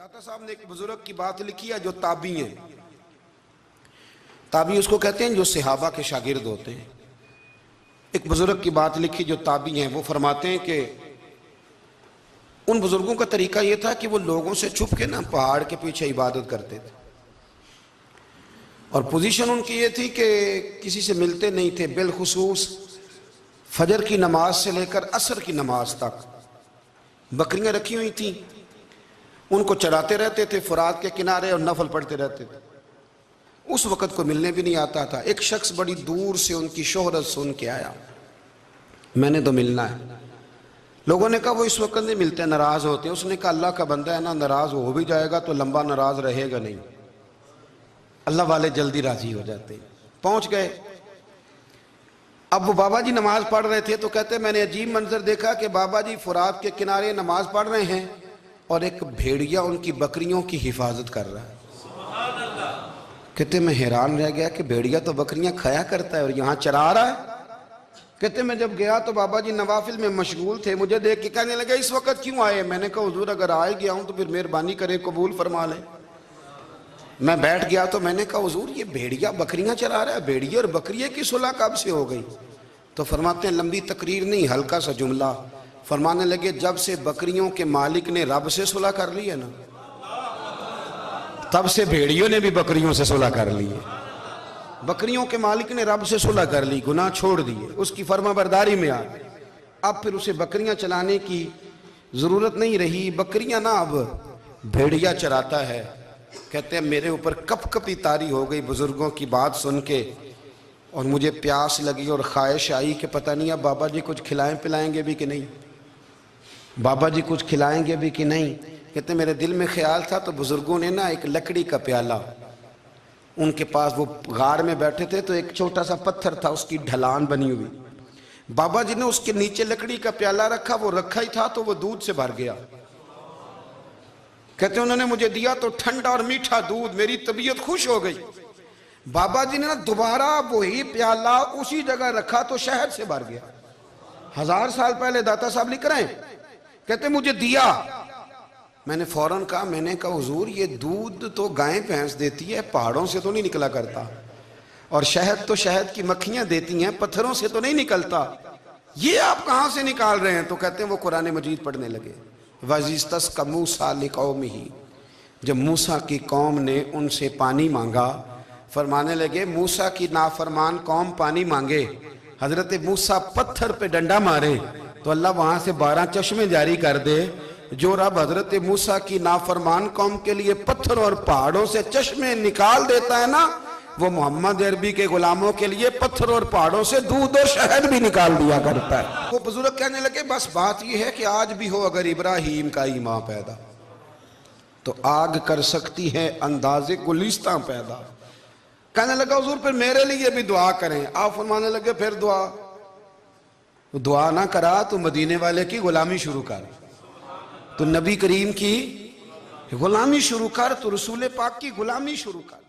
داتا صاحب نے ایک بزرگ کی بات لکھی ہے جو تابعی ہیں. تابعی اس کو کہتے ہیں جو صحابہ کے شاگرد ہوتے ہیں. ایک بزرگ کی بات لکھی جو تابعی ہیں، وہ فرماتے ہیں کہ ان بزرگوں کا طریقہ یہ تھا کہ وہ لوگوں سے چھپ کے پہاڑ کے پیچھے عبادت کرتے تھے، اور پوزیشن ان کی یہ تھی کہ کسی سے ملتے نہیں تھے، بالخصوص فجر کی نماز سے لے کر عصر کی نماز تک بکریاں رکھی ہوئی تھیں، ان کو چراتے رہتے تھے فرات کے کنارے اور نفل پڑھتے رہتے تھے. اس وقت کو ملنے بھی نہیں آتا تھا. ایک شخص بڑی دور سے ان کی شہرت سن کے آیا، میں نے تو ملنا ہے. لوگوں نے کہا وہ اس وقت نہیں ملتے، ناراض ہوتے ہیں. اس نے کہا اللہ کا بندہ ہے نا، ناراض ہو بھی جائے گا تو لمبا ناراض رہے گا نہیں، اللہ والے جلدی راضی ہو جاتے ہیں. پہنچ گئے. اب وہ بابا جی نماز پڑھ رہے تھے تو کہتے میں نے عجیب منظر دیکھا کہ بابا جی فرات کے کنارے نماز پڑھ رہے ہیں اور ایک بھیڑیا ان کی بکریوں کی حفاظت کر رہا ہے. کہتے میں حیران رہ گیا کہ بھیڑیا تو بکریاں کھایا کرتا ہے اور یہاں چرا رہا ہے. کہتے میں جب گیا تو بابا جی نوافل میں مشغول تھے، مجھے دیکھ کے کہنے لگے اس وقت کیوں آئے؟ میں نے کہا حضور اگر آئے گیا ہوں تو پھر مہربانی کرے قبول فرما لیں. میں بیٹھ گیا تو میں نے کہا حضور یہ بھیڑیا بکریاں چرا رہا ہے، بھیڑیا اور بکریے کی صلح کب سے ہو گئی؟ تو فرماتے ہیں لمبی تقریر نہیں، ہلکا سا جملہ. فرمانے لگے جب سے بکریوں کے مالک نے رب سے صلح کر لی ہے نا، تب سے بھیڑیوں نے بھی بکریوں سے صلح کر لی ہے. بکریوں کے مالک نے رب سے صلح کر لی، گناہ چھوڑ دیے، اس کی فرما برداری میں آ گئے. اب پھر اسے بکریاں چلانے کی ضرورت نہیں رہی. بکریاں نا اب بھیڑیا چراتا ہے. کہتے ہیں میرے اوپر کپ کپی طاری ہو گئی بزرگوں کی بات سن کے، اور مجھے پیاس لگی اور خواہش آئی کہ پتہ نہیں اب بابا جی کچھ کھلائیں پلائیں گے بھی کہ نہیں، بابا جی کچھ کھلائیں گے بھی کہ نہیں. کہتے میرے دل میں خیال تھا تو بزرگوں نے نا ایک لکڑی کا پیالہ، ان کے پاس وہ غار میں بیٹھے تھے تو ایک چھوٹا سا پتھر تھا، اس کی ڈھلان بنی ہوئی. بابا جی نے اس کے نیچے لکڑی کا پیالہ رکھا، وہ رکھا ہی تھا تو وہ دودھ سے بھر گیا. کہتے انہوں نے مجھے دیا تو ٹھنڈا اور میٹھا دودھ، میری طبیعت خوش ہو گئی. بابا جی نے دوبارہ وہی پیالہ اسی جگہ رکھا تو شہد سے بھر گیا. 1000 سال پہلے داتا صاحب لکھ رہے ہیں. کہتے مجھے دیا. میں نے فوراً کہا، میں نے کہا حضور یہ دودھ تو گائیں بھینس دیتی ہے، پہاڑوں سے تو نہیں نکلا کرتا، اور شہد تو شہد کی مکھیاں دیتی ہیں، پتھروں سے تو نہیں نکلتا، یہ آپ کہاں سے نکال رہے ہیں؟ تو کہتے ہیں وہ قرآن مجید پڑھنے لگے. وَإِذِ اسْتَسْقَى مُوسَىٰ لِقَوْمِهِ، جب موسیٰ کی قوم نے ان سے پانی مانگا، فرمانے لگے موسیٰ کی نافرمان قوم پانی مانگے، حضرت موسیٰ پتھر پہ ڈنڈا مارے تو اللہ وہاں سے 12 چشمے جاری کر دے. جو رب حضرت موسیٰ کی نافرمان قوم کے لیے پتھر اور پہاڑوں سے چشمے نکال دیتا ہے نا، وہ محمد عربی کے غلاموں کے لیے پتھر اور پہاڑوں سے دودھ اور شہد بھی نکال دیا کرتا ہے. وہ بزرگ کہنے لگے بس بات یہ ہے کہ آج بھی ہو اگر ابراہیم کا ایمان پیدا تو آگ کر سکتی ہے انداز گلستاں پیدا. کہنے لگا حضور پھر میرے لیے بھی دعا کریں. آپ فرمانے لگے پھر دعا نہ کرا تو مدینے والے کی غلامی شروع کر، تو نبی کریم کی غلامی شروع کر، تو رسول پاک کی غلامی شروع کر.